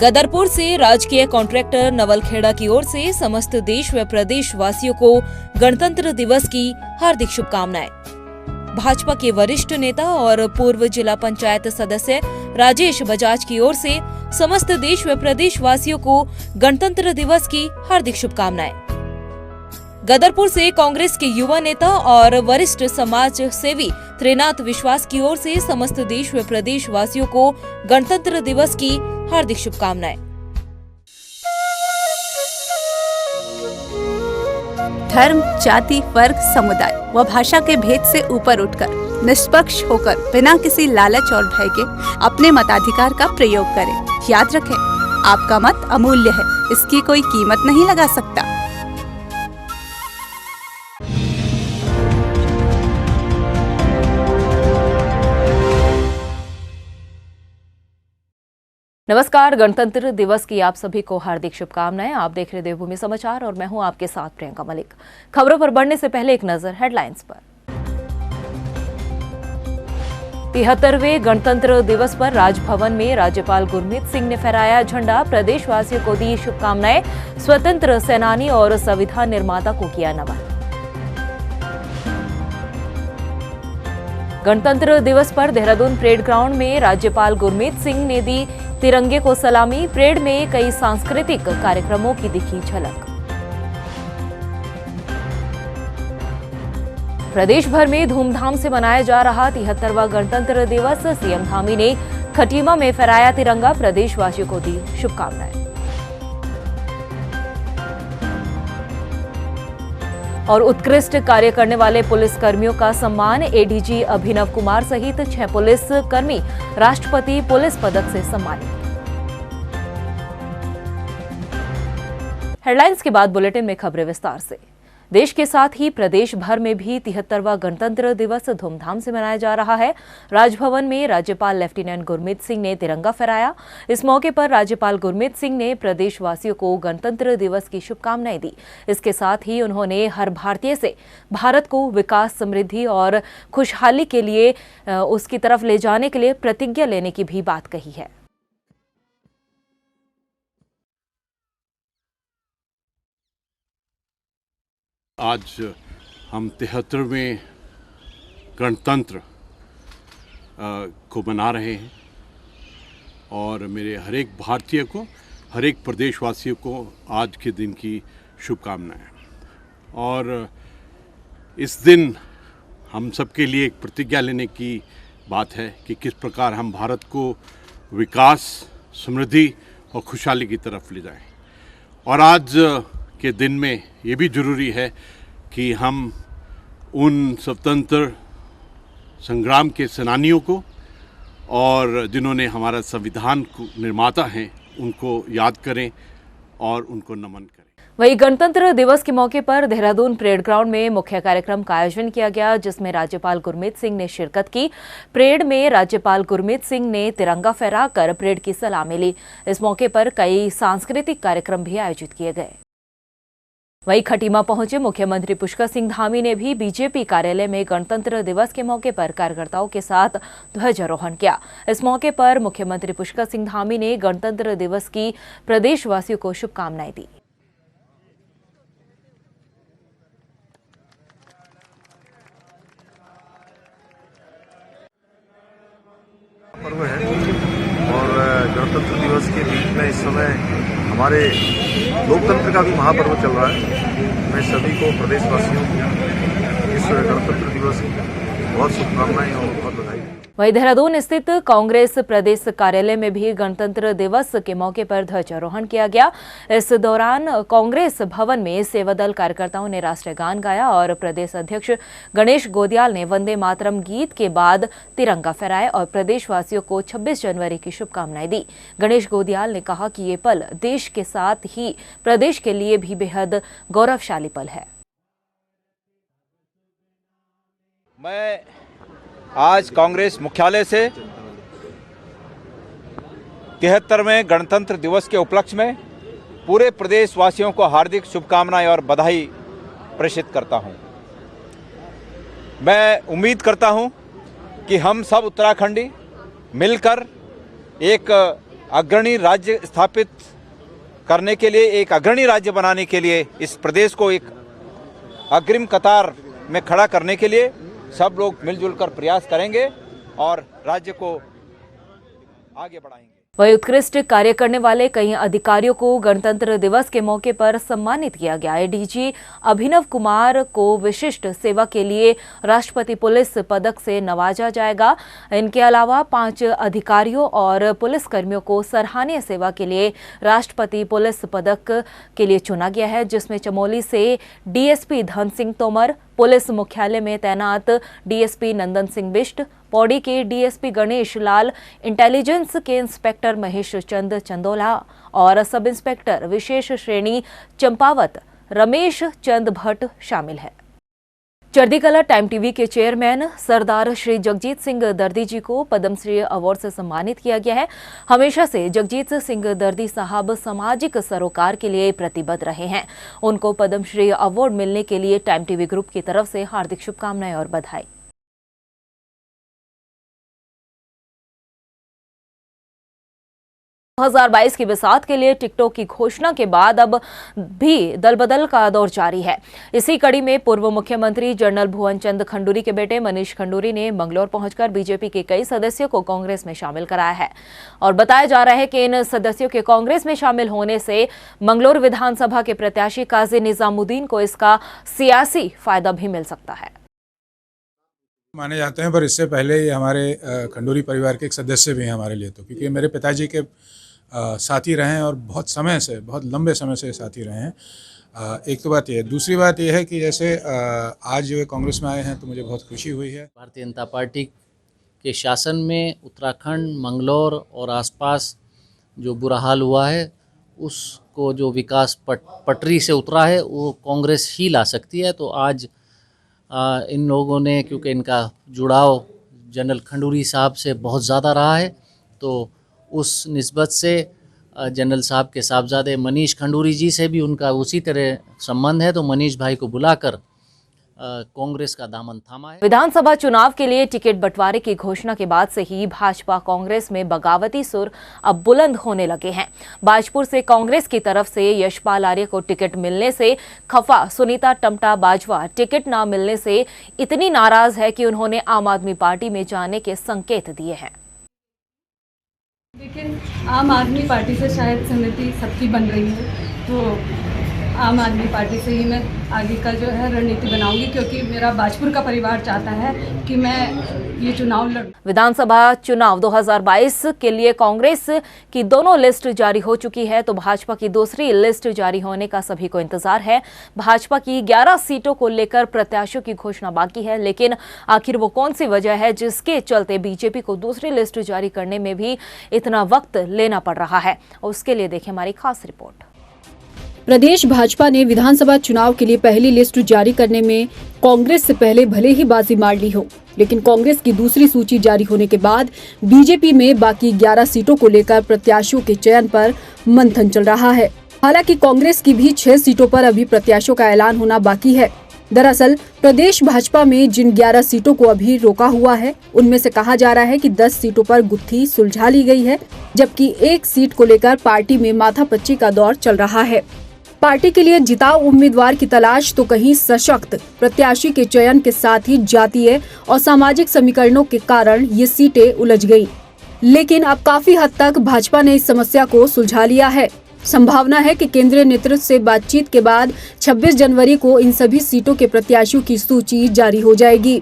गदरपुर से राजकीय कॉन्ट्रैक्टर नवलखेड़ा की ओर से समस्त देश व प्रदेश वासियों को गणतंत्र दिवस की हार्दिक शुभकामनाएं। भाजपा के वरिष्ठ नेता और पूर्व जिला पंचायत सदस्य राजेश बजाज की ओर से समस्त देश व प्रदेश वासियों को गणतंत्र दिवस की हार्दिक शुभकामनाएं। गदरपुर से कांग्रेस के युवा नेता और वरिष्ठ समाज सेवी त्रिनाथ विश्वास की ओर से समस्त देश व प्रदेश वासियों को गणतंत्र दिवस की हार्दिक शुभकामनाएं। धर्म, जाति, वर्ग, समुदाय व भाषा के भेद से ऊपर उठकर निष्पक्ष होकर बिना किसी लालच और भय के अपने मताधिकार का प्रयोग करें। याद रखें, आपका मत अमूल्य है, इसकी कोई कीमत नहीं लगा सकता। नमस्कार, गणतंत्र दिवस की आप सभी को हार्दिक शुभकामनाएं। आप देख रहे देवभूमि समाचार और मैं हूं आपके साथ प्रियंका मलिक। खबरों पर बढ़ने से पहले एक नजर हेडलाइंस पर। 73वें गणतंत्र दिवस पर राजभवन में राज्यपाल गुरमीत सिंह ने फहराया झंडा, प्रदेशवासियों को दी शुभकामनाएं, स्वतंत्र सेनानी और संविधान निर्माता को किया नमन। गणतंत्र दिवस पर देहरादून परेड ग्राउंड में राज्यपाल गुरमीत सिंह ने दी तिरंगे को सलामी। परेड में कई सांस्कृतिक कार्यक्रमों की दिखी झलक। प्रदेश भर में धूमधाम से मनाया जा रहा 73वां गणतंत्र दिवस। सीएम धामी ने खटीमा में फहराया तिरंगा, प्रदेशवासियों को दी शुभकामनाएं। और उत्कृष्ट कार्य करने वाले पुलिस कर्मियों का सम्मान, एडीजी अभिनव कुमार सहित 6 पुलिस कर्मी राष्ट्रपति पुलिस पदक से सम्मानित। हेडलाइंस के बाद बुलेटिन में खबरें विस्तार से। देश के साथ ही प्रदेश भर में भी 73वां गणतंत्र दिवस धूमधाम से मनाया जा रहा है। राजभवन में राज्यपाल लेफ्टिनेंट गुरमीत सिंह ने तिरंगा फहराया। इस मौके पर राज्यपाल गुरमीत सिंह ने प्रदेशवासियों को गणतंत्र दिवस की शुभकामनाएं दी। इसके साथ ही उन्होंने हर भारतीय से भारत को विकास, समृद्धि और खुशहाली के लिए उसकी तरफ ले जाने के लिए प्रतिज्ञा लेने की भी बात कही है। आज हम 73वें गणतंत्र को मना रहे हैं और मेरे हर एक भारतीय को, हर एक प्रदेशवासियों को आज के दिन की शुभकामनाएं। और इस दिन हम सबके लिए एक प्रतिज्ञा लेने की बात है कि किस प्रकार हम भारत को विकास, समृद्धि और खुशहाली की तरफ ले जाएं। और आज के दिन में ये भी ज़रूरी है कि हम उन स्वतंत्र संग्राम के सेनानियों को और जिन्होंने हमारा संविधान को निर्माता हैं उनको याद करें और उनको नमन करें। वहीं गणतंत्र दिवस के मौके पर देहरादून परेड ग्राउंड में मुख्य कार्यक्रम का आयोजन किया गया, जिसमें राज्यपाल गुरमीत सिंह ने शिरकत की। परेड में राज्यपाल गुरमीत सिंह ने तिरंगा फहराकर परेड की सलामी ली। इस मौके पर कई सांस्कृतिक कार्यक्रम भी आयोजित किए गए। वहीं खटीमा पहुंचे मुख्यमंत्री पुष्कर सिंह धामी ने भी बीजेपी कार्यालय में गणतंत्र दिवस के मौके पर कार्यकर्ताओं के साथ ध्वजारोहण किया। इस मौके पर मुख्यमंत्री पुष्कर सिंह धामी ने गणतंत्र दिवस की प्रदेशवासियों को शुभकामनाएं दी। पर्व है और गणतंत्र दिवस के बीच में इस समय हमारे लोकतंत्र का भी महापर्व चल रहा है। मैं सभी को, प्रदेशवासियों को इस गणतंत्र दिवस की बहुत शुभकामनाएं और बहुत बधाई। वहीं देहरादून स्थित कांग्रेस प्रदेश कार्यालय में भी गणतंत्र दिवस के मौके पर ध्वजारोहण किया गया। इस दौरान कांग्रेस भवन में सेवादल कार्यकर्ताओं ने राष्ट्रीय गान गाया और प्रदेश अध्यक्ष गणेश गोदियाल ने वंदे मातरम गीत के बाद तिरंगा फहराया और प्रदेशवासियों को 26 जनवरी की शुभकामनाएं दी। गणेश गोदियाल ने कहा कि ये पल देश के साथ ही प्रदेश के लिए भी बेहद गौरवशाली पल है। मैं आज कांग्रेस मुख्यालय से 73वें गणतंत्र दिवस के उपलक्ष्य में पूरे प्रदेशवासियों को हार्दिक शुभकामनाएं और बधाई प्रेषित करता हूं। मैं उम्मीद करता हूं कि हम सब उत्तराखंडी मिलकर एक अग्रणी राज्य स्थापित करने के लिए, एक अग्रणी राज्य बनाने के लिए, इस प्रदेश को एक अग्रिम कतार में खड़ा करने के लिए सब लोग मिलजुल कर प्रयास करेंगे और राज्य को आगे बढ़ाएंगे। वही उत्कृष्ट कार्य करने वाले कई अधिकारियों को गणतंत्र दिवस के मौके पर सम्मानित किया गया। एडीजी अभिनव कुमार को विशिष्ट सेवा के लिए राष्ट्रपति पुलिस पदक से नवाजा जाएगा। इनके अलावा 5 अधिकारियों और पुलिसकर्मियों को सराहनीय सेवा के लिए राष्ट्रपति पुलिस पदक के लिए चुना गया है, जिसमें चमोली से डीएसपी धन सिंह तोमर, पुलिस मुख्यालय में तैनात डीएसपी नंदन सिंह बिष्ट, पौड़ी के डीएसपी गणेश लाल, इंटेलिजेंस के इंस्पेक्टर महेश चंद चंदोला और सब इंस्पेक्टर विशेष श्रेणी चंपावत रमेश चंद भट्ट शामिल है। चढ़ती-कला टाइम टीवी के चेयरमैन सरदार श्री जगजीत सिंह दर्दी जी को पद्मश्री अवार्ड से सम्मानित किया गया है। हमेशा से जगजीत सिंह दर्दी साहब सामाजिक सरोकार के लिए प्रतिबद्ध रहे हैं। उनको पद्मश्री अवार्ड मिलने के लिए टाइम टीवी ग्रुप की तरफ से हार्दिक शुभकामनाएं और बधाई। 2022 की बैसाख के लिए टिकटों की घोषणा के बाद अब भी दलबदल का दौर जारी है। इसी कड़ी में पूर्व मुख्यमंत्री जनरल भुवन चंद खंडूरी के बेटे मनीष खंडूरी ने मंगलौर पहुंचकर बीजेपी के कई सदस्यों को कांग्रेस में शामिल कराया है और बताया जा रहा है कि इन सदस्यों के कांग्रेस में शामिल होने से मंगलौर विधानसभा के प्रत्याशी काजी निजामुद्दीन को इसका सियासी फायदा भी मिल सकता है माने जाते हैं। पर इससे पहले ये हमारे खंडूरी परिवार के एक सदस्य भी हैं हमारे लिए, तो क्योंकि मेरे पिताजी के साथी रहे हैं और बहुत समय से, बहुत लंबे समय से साथी रहे हैं। एक तो बात ये है। दूसरी बात ये है कि जैसे आज जो कांग्रेस में आए हैं तो मुझे बहुत खुशी हुई है। भारतीय जनता पार्टी के शासन में उत्तराखंड, मंगलौर और आसपास जो बुरा हाल हुआ है उसको जो विकास पटरी से उतरा है वो कांग्रेस ही ला सकती है। तो आज इन लोगों ने, क्योंकि इनका जुड़ाव जनरल खंडूरी साहब से बहुत ज़्यादा रहा है, तो उस निस्बत से जनरल साहब के साहबजादे मनीष खंडूरी जी से भी उनका उसी तरह संबंध है, तो मनीष भाई को बुलाकर कांग्रेस का दामन थामा है। विधानसभा चुनाव के लिए टिकट बंटवारे की घोषणा के बाद से ही भाजपा कांग्रेस में बगावती सुर अब बुलंद होने लगे हैं। बाजपुर से कांग्रेस की तरफ से यशपाल आर्य को टिकट मिलने से खफा सुनीता टमटा बाजवा टिकट न मिलने से इतनी नाराज है कि उन्होंने आम आदमी पार्टी में जाने के संकेत दिए हैं। लेकिन आम आदमी पार्टी से शायद समिति सबकी बन रही है, तो आम आदमी पार्टी से ही मैं आगे का जो है रणनीति बनाऊंगी, क्योंकि मेरा बाजपुर का परिवार चाहता है कि मैं ये चुनाव लड़ूं। विधानसभा चुनाव 2022 के लिए कांग्रेस की दोनों लिस्ट जारी हो चुकी है, तो भाजपा की दूसरी लिस्ट जारी होने का सभी को इंतजार है। भाजपा की 11 सीटों को लेकर प्रत्याशियों की घोषणा बाकी है, लेकिन आखिर वो कौन सी वजह है जिसके चलते बीजेपी को दूसरी लिस्ट जारी करने में भी इतना वक्त लेना पड़ रहा है, उसके लिए देखें हमारी खास रिपोर्ट। प्रदेश भाजपा ने विधानसभा चुनाव के लिए पहली लिस्ट जारी करने में कांग्रेस से पहले भले ही बाजी मार ली हो, लेकिन कांग्रेस की दूसरी सूची जारी होने के बाद बीजेपी में बाकी 11 सीटों को लेकर प्रत्याशियों के चयन पर मंथन चल रहा है। हालांकि कांग्रेस की भी 6 सीटों पर अभी प्रत्याशियों का ऐलान होना बाकी है। दरअसल प्रदेश भाजपा में जिन 11 सीटों को अभी रोका हुआ है, उनमें से कहा जा रहा है कि 10 सीटों पर गुत्थी सुलझा ली गई है, जबकि 1 सीट को लेकर पार्टी में माथापच्ची का दौर चल रहा है। पार्टी के लिए जिताऊ उम्मीदवार की तलाश तो कहीं सशक्त प्रत्याशी के चयन के साथ ही जातीय और सामाजिक समीकरणों के कारण ये सीटें उलझ गयी, लेकिन अब काफी हद तक भाजपा ने इस समस्या को सुलझा लिया है। संभावना है कि केंद्रीय नेतृत्व से बातचीत के बाद 26 जनवरी को इन सभी सीटों के प्रत्याशियों की सूची जारी हो जाएगी।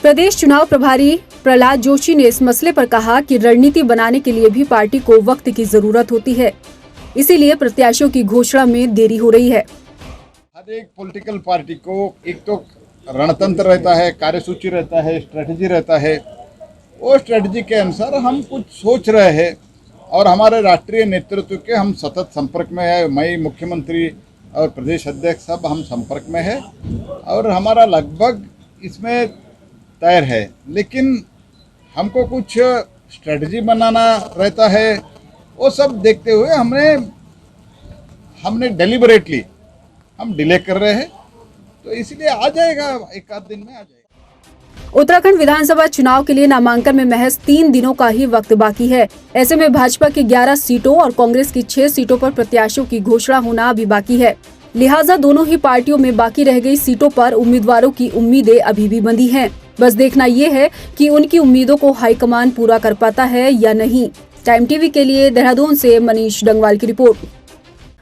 प्रदेश चुनाव प्रभारी प्रहलाद जोशी ने इस मसले पर कहा कि रणनीति बनाने के लिए भी पार्टी को वक्त की जरूरत होती है, इसीलिए प्रत्याशियों की घोषणा में देरी हो रही है। हर एक पॉलिटिकल पार्टी को एक तो रणतंत्र रहता है, कार्यसूची रहता है, स्ट्रेटजी रहता है। वो स्ट्रेटजी के अनुसार हम कुछ सोच रहे हैं और हमारे राष्ट्रीय नेतृत्व के हम सतत संपर्क में है। मैं, मुख्यमंत्री और प्रदेश अध्यक्ष सब हम संपर्क में है और हमारा लगभग इसमें तय है, लेकिन हमको कुछ स्ट्रेटजी बनाना रहता है। वो सब देखते हुए हमने डेलिबरेटली हम डिले कर रहे हैं, तो इसलिए आ जाएगा, एक आध दिन में आ जाएगा। उत्तराखंड विधानसभा चुनाव के लिए नामांकन में महज 3 दिनों का ही वक्त बाकी है। ऐसे में भाजपा की 11 सीटों और कांग्रेस की 6 सीटों पर प्रत्याशियों की घोषणा होना अभी बाकी है। लिहाजा दोनों ही पार्टियों में बाकी रह गई सीटों पर उम्मीदवारों की उम्मीदें अभी भी बंधी हैं। बस देखना ये है कि उनकी उम्मीदों को हाईकमान पूरा कर पाता है या नहीं। टाइम टीवी के लिए देहरादून से मनीष डंगवाल की रिपोर्ट।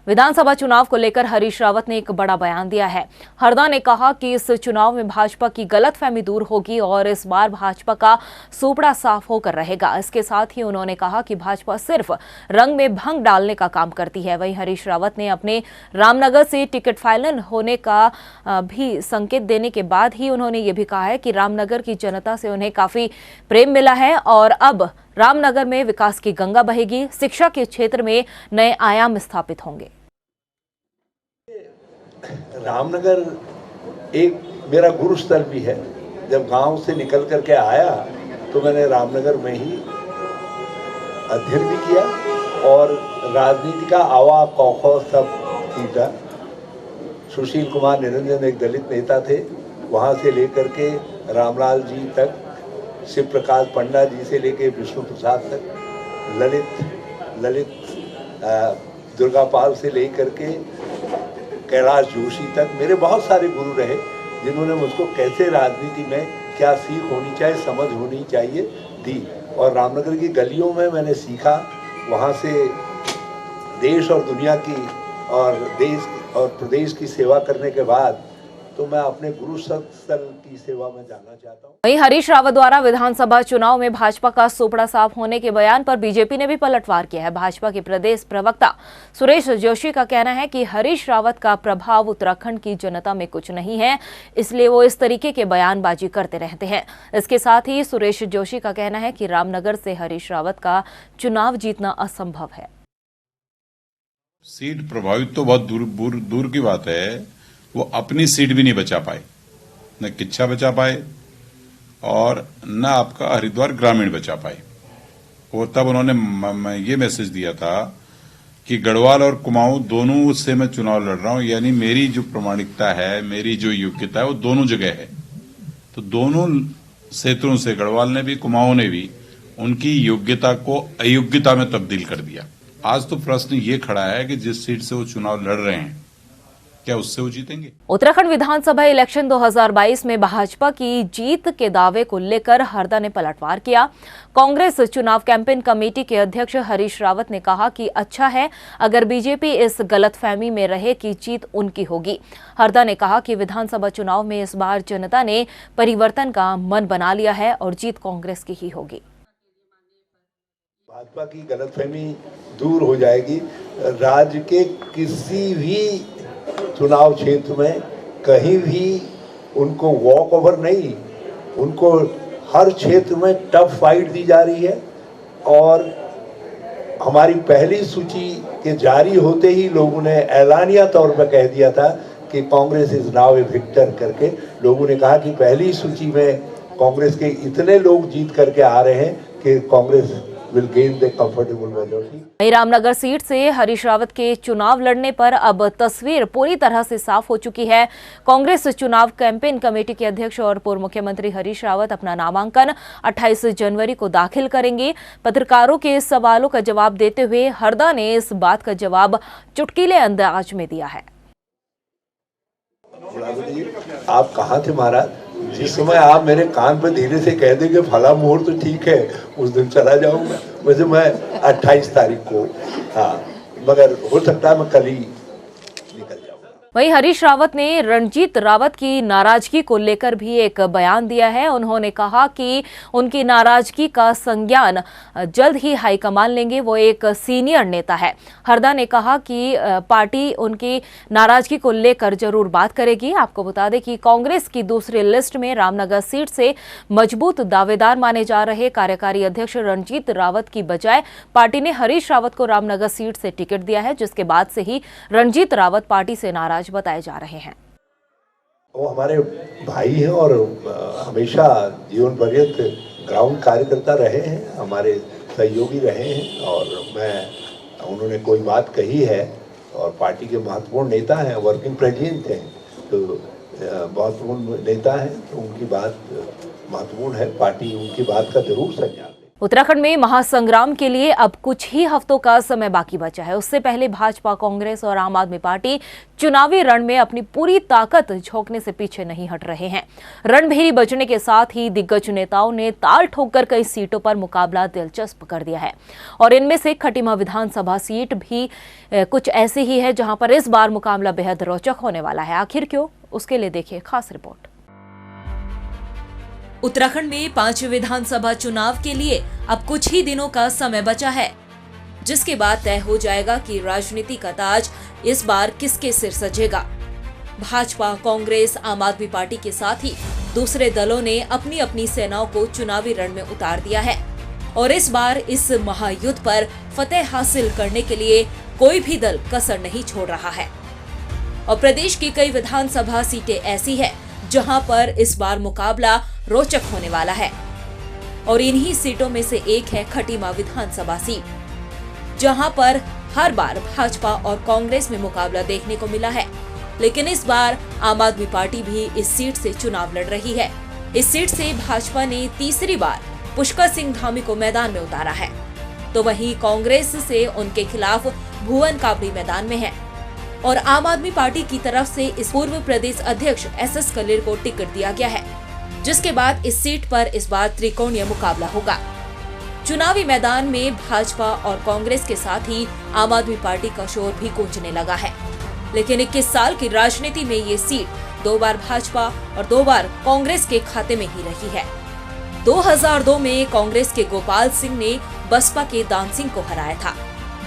विधानसभा चुनाव को लेकर हरीश रावत ने एक बड़ा बयान दिया है। हरदा ने कहा कि इस चुनाव में भाजपा की गलतफहमी दूर होगी और इस बार भाजपा का सोपड़ा साफ होकर रहेगा। इसके साथ ही उन्होंने कहा कि भाजपा सिर्फ रंग में भंग डालने का काम करती है। वहीं हरीश रावत ने अपने रामनगर से टिकट फाइनल होने का भी संकेत देने के बाद ही उन्होंने ये भी कहा है कि रामनगर की जनता से उन्हें काफी प्रेम मिला है और अब रामनगर में विकास की गंगा बहेगी। शिक्षा के क्षेत्र में नए आयाम स्थापित होंगे। रामनगर एक मेरा गुरु स्थल भी है। जब गांव से निकल करके आया तो मैंने रामनगर में ही अध्ययन भी किया और राजनीति का आवा कौखो सब सीखा। सुशील कुमार निरंजन एक दलित नेता थे, वहां से लेकर के रामलाल जी तक, शिव प्रकाश पंडा जी से लेकर विष्णु प्रसाद तक, ललित दुर्गापाल से लेकर के कैलाश जोशी तक मेरे बहुत सारे गुरु रहे, जिन्होंने मुझको कैसे राजनीति में क्या सीख होनी चाहिए, समझ होनी चाहिए दी। और रामनगर की गलियों में मैंने सीखा, वहाँ से देश और दुनिया की और देश और प्रदेश की सेवा करने के बाद तो मैं अपने गुरु स्थल की सेवा में जाना चाहता हूँ। वहीं हरीश रावत द्वारा विधानसभा चुनाव में भाजपा का सोपड़ा साफ होने के बयान पर बीजेपी ने भी पलटवार किया है। भाजपा के प्रदेश प्रवक्ता सुरेश जोशी का कहना है कि हरीश रावत का प्रभाव उत्तराखंड की जनता में कुछ नहीं है, इसलिए वो इस तरीके के बयानबाजी करते रहते हैं। इसके साथ ही सुरेश जोशी का कहना है कि रामनगर से हरीश रावत का चुनाव जीतना असंभव है। सीट प्रभावित तो बहुत दूर की बात है, वो अपनी सीट भी नहीं बचा पाए, न किच्छा बचा पाए और न आपका हरिद्वार ग्रामीण बचा पाए। और तब उन्होंने ये मैसेज दिया था कि गढ़वाल और कुमाऊं दोनों से मैं चुनाव लड़ रहा हूं, यानी मेरी जो प्रामाणिकता है, मेरी जो योग्यता है वो दोनों जगह है। तो दोनों क्षेत्रों से गढ़वाल ने भी कुमाऊं ने भी उनकी योग्यता को अयोग्यता में तब्दील कर दिया। आज तो प्रश्न ये खड़ा है कि जिस सीट से वो चुनाव लड़ रहे हैं क्या उससे वो जीतेंगे? उत्तराखंड विधानसभा इलेक्शन 2022 में भाजपा की जीत के दावे को लेकर हरदा ने पलटवार किया। कांग्रेस चुनाव कैंपेन कमेटी के अध्यक्ष हरीश रावत ने कहा कि अच्छा है अगर बीजेपी इस गलतफहमी में रहे कि जीत उनकी होगी। हरदा ने कहा कि विधानसभा चुनाव में इस बार जनता ने परिवर्तन का मन बना लिया है और जीत कांग्रेस की ही होगी। भाजपा की गलतफहमी दूर हो जाएगी। राज्य के किसी भी चुनाव क्षेत्र में कहीं भी उनको वॉक ओवर नहीं, उनको हर क्षेत्र में टफ फाइट दी जा रही है। और हमारी पहली सूची के जारी होते ही लोगों ने ऐलानिया तौर पर कह दिया था कि Congress is now a victor करके। लोगों ने कहा कि पहली सूची में कांग्रेस के इतने लोग जीत करके आ रहे हैं कि Congress will gain the comfortable majority। वहीं रामनगर सीट से हरीश रावत के चुनाव लड़ने पर अब तस्वीर पूरी तरह से साफ हो चुकी है। कांग्रेस चुनाव कैंपेन कमेटी के अध्यक्ष और पूर्व मुख्यमंत्री हरीश रावत अपना नामांकन 28 जनवरी को दाखिल करेंगे। पत्रकारों के सवालों का जवाब देते हुए हरदा ने इस बात का जवाब चुटकीले अंदाज में दिया है। आप कहाँ थे महाराज? जिस समय आप मेरे कान पे धीरे से कह देंगे फला मुहूर्त तो ठीक है, उस दिन चला जाऊंगा। वैसे मैं 28 तारीख को, हाँ, मगर हो सकता है मैं कल ही निकल जाऊंगा। वहीं हरीश रावत ने रणजीत रावत की नाराजगी को लेकर भी एक बयान दिया है। उन्होंने कहा कि उनकी नाराजगी का संज्ञान जल्द ही हाईकमान लेंगे, वो एक सीनियर नेता है। हरदा ने कहा कि पार्टी उनकी नाराजगी को लेकर जरूर बात करेगी। आपको बता दें कि कांग्रेस की दूसरी लिस्ट में रामनगर सीट से मजबूत दावेदार माने जा रहे कार्यकारी अध्यक्ष रणजीत रावत की बजाय पार्टी ने हरीश रावत को रामनगर सीट से टिकट दिया है, जिसके बाद से ही रणजीत रावत पार्टी से नाराज बताए जा रहे हैं। वो हमारे भाई हैं और हमेशा जीवन पर्यंत ग्राउंड कार्यकर्ता रहे हैं, हमारे सहयोगी रहे हैं। और उन्होंने कोई बात कही है और पार्टी के महत्वपूर्ण नेता हैं, वर्किंग प्रेसिडेंट हैं, तो महत्वपूर्ण नेता हैं, तो उनकी बात महत्वपूर्ण है। पार्टी उनकी बात का जरूर संज्ञान ले। उत्तराखंड में महासंग्राम के लिए अब कुछ ही हफ्तों का समय बाकी बचा है। उससे पहले भाजपा, कांग्रेस और आम आदमी पार्टी चुनावी रण में अपनी पूरी ताकत झोंकने से पीछे नहीं हट रहे हैं। रणभेरी बजने के साथ ही दिग्गज नेताओं ने ताल ठोककर कई सीटों पर मुकाबला दिलचस्प कर दिया है और इनमें से खटीमा विधानसभा सीट भी कुछ ऐसी ही है जहां पर इस बार मुकाबला बेहद रोचक होने वाला है। आखिर क्यों, उसके लिए देखिए खास रिपोर्ट। उत्तराखंड में 5 विधानसभा चुनाव के लिए अब कुछ ही दिनों का समय बचा है, जिसके बाद तय हो जाएगा कि राजनीति का ताज इस बार किसके सिर सजेगा। भाजपा, कांग्रेस, आम आदमी पार्टी के साथ ही दूसरे दलों ने अपनी अपनी सेनाओं को चुनावी रण में उतार दिया है और इस बार इस महायुद्ध पर फतेह हासिल करने के लिए कोई भी दल कसर नहीं छोड़ रहा है। और प्रदेश की कई विधानसभा सीटें ऐसी है जहां पर इस बार मुकाबला रोचक होने वाला है और इन्हीं सीटों में से एक है खटीमा विधानसभा सीट, जहां पर हर बार भाजपा और कांग्रेस में मुकाबला देखने को मिला है, लेकिन इस बार आम आदमी पार्टी भी इस सीट से चुनाव लड़ रही है। इस सीट से भाजपा ने तीसरी बार पुष्कर सिंह धामी को मैदान में उतारा है, तो वहीं कांग्रेस से उनके खिलाफ भुवन काबड़ी मैदान में है और आम आदमी पार्टी की तरफ से इस पूर्व प्रदेश अध्यक्ष एसएस कलीर को टिकट दिया गया है, जिसके बाद इस सीट पर इस बार त्रिकोणीय मुकाबला होगा। चुनावी मैदान में भाजपा और कांग्रेस के साथ ही आम आदमी पार्टी का शोर भी गूंजने लगा है, लेकिन 21 साल की राजनीति में ये सीट 2 बार भाजपा और 2 बार कांग्रेस के खाते में ही रही है। 2002 में कांग्रेस के गोपाल सिंह ने बसपा के दान सिंह को हराया था।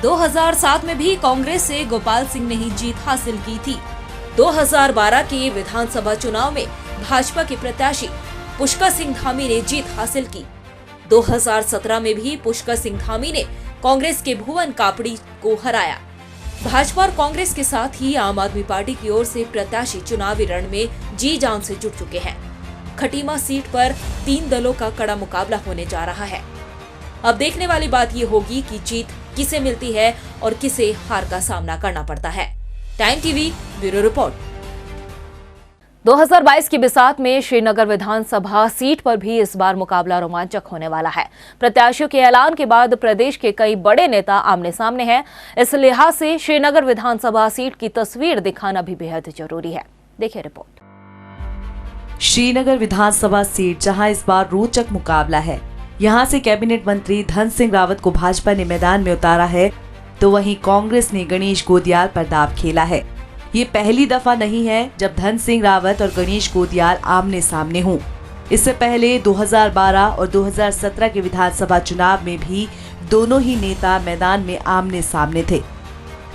2007 में भी कांग्रेस से गोपाल सिंह ने ही जीत हासिल की थी। 2012 के विधानसभा चुनाव में भाजपा के प्रत्याशी पुष्कर सिंह धामी ने जीत हासिल की। 2017 में भी पुष्कर सिंह धामी ने कांग्रेस के भुवन कापड़ी को हराया। भाजपा और कांग्रेस के साथ ही आम आदमी पार्टी की ओर से प्रत्याशी चुनावी रण में जी जान से जुट चुके हैं। खटीमा सीट पर 3 दलों का कड़ा मुकाबला होने जा रहा है। अब देखने वाली बात ये होगी कि जीत किसे मिलती है और किसे हार का सामना करना पड़ता है। Time TV bureau report. 2022 की बिसात में श्रीनगर विधानसभा सीट पर भी इस बार मुकाबला रोमांचक होने वाला है। प्रत्याशियों के ऐलान के बाद प्रदेश के कई बड़े नेता आमने सामने हैं। इस लिहाज से श्रीनगर विधानसभा सीट की तस्वीर दिखाना भी बेहद जरूरी है। देखिए रिपोर्ट। श्रीनगर विधानसभा सीट जहां इस बार रोचक मुकाबला है, यहां से कैबिनेट मंत्री धन सिंह रावत को भाजपा ने मैदान में उतारा है, तो वहीं कांग्रेस ने गणेश गोदियाल पर दांव खेला है। ये पहली दफा नहीं है जब धन सिंह रावत और गणेश गोदियाल आमने सामने हों। इससे पहले 2012 और 2017 के विधानसभा चुनाव में भी दोनों ही नेता मैदान में आमने सामने थे,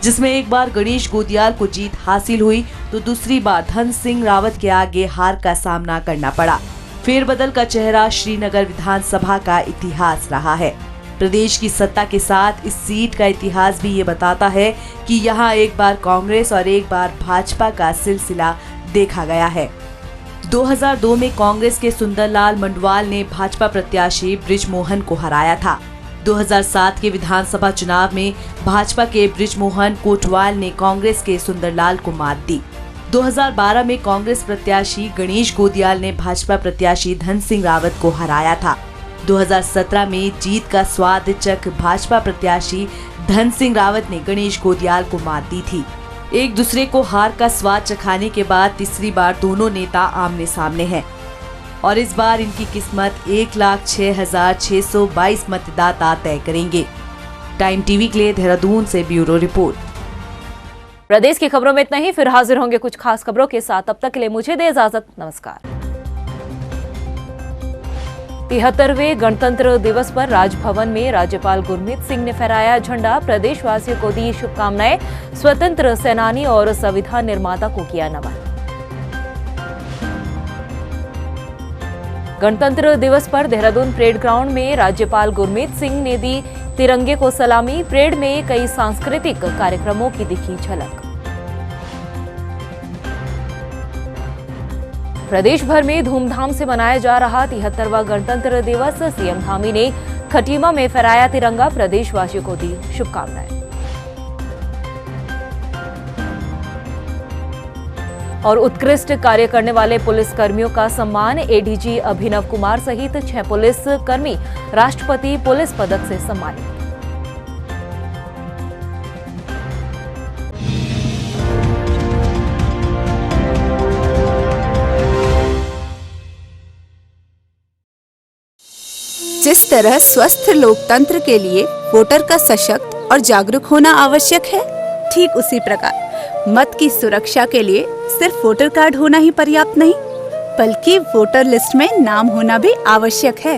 जिसमें एक बार गणेश गोदियाल को जीत हासिल हुई तो दूसरी बार धन सिंह रावत के आगे हार का सामना करना पड़ा। फेरबदल का चेहरा श्रीनगर विधानसभा का इतिहास रहा है। प्रदेश की सत्ता के साथ इस सीट का इतिहास भी ये बताता है कि यहाँ एक बार कांग्रेस और एक बार भाजपा का सिलसिला देखा गया है। 2002 में कांग्रेस के सुंदरलाल मंडवाल ने भाजपा प्रत्याशी बृजमोहन को हराया था। 2007 के विधानसभा चुनाव में भाजपा के बृजमोहन कोटवाल ने कांग्रेस के सुंदरलाल को मात दी। 2012 में कांग्रेस प्रत्याशी गणेश गोदियाल ने भाजपा प्रत्याशी धन सिंह रावत को हराया था। 2017 में जीत का स्वाद चख भाजपा प्रत्याशी धन सिंह रावत ने गणेश गोदियाल को मात दी थी। एक दूसरे को हार का स्वाद चखाने के बाद तीसरी बार दोनों नेता आमने सामने हैं और इस बार इनकी किस्मत 1,06,622 मतदाता तय करेंगे। टाइम टीवी के लिए देहरादून से ब्यूरो रिपोर्ट। प्रदेश की खबरों में इतना ही, फिर हाजिर होंगे कुछ खास खबरों के साथ। तब तक के लिए मुझे दे इजाजत। नमस्कार। 73वें गणतंत्र दिवस पर राजभवन में राज्यपाल गुरमीत सिंह ने फहराया झंडा। प्रदेशवासियों को दी शुभकामनाएं। स्वतंत्र सेनानी और संविधान निर्माता को किया नमन। गणतंत्र दिवस पर देहरादून परेड ग्राउंड में राज्यपाल गुरमीत सिंह ने दी तिरंगे को सलामी। परेड में कई सांस्कृतिक कार्यक्रमों की दिखी झलक। प्रदेश भर में धूमधाम से मनाया जा रहा 73वां गणतंत्र दिवस। सीएम धामी ने खटीमा में फहराया तिरंगा। प्रदेशवासियों को दी शुभकामनाएं। और उत्कृष्ट कार्य करने वाले पुलिस कर्मियों का सम्मान एडीजी अभिनव कुमार सहित 6 पुलिस कर्मी राष्ट्रपति पुलिस पदक से सम्मानित। जिस तरह स्वस्थ लोकतंत्र के लिए वोटर का सशक्त और जागरूक होना आवश्यक है, ठीक उसी प्रकार मत की सुरक्षा के लिए सिर्फ वोटर कार्ड होना ही पर्याप्त नहीं, बल्कि वोटर लिस्ट में नाम होना भी आवश्यक है।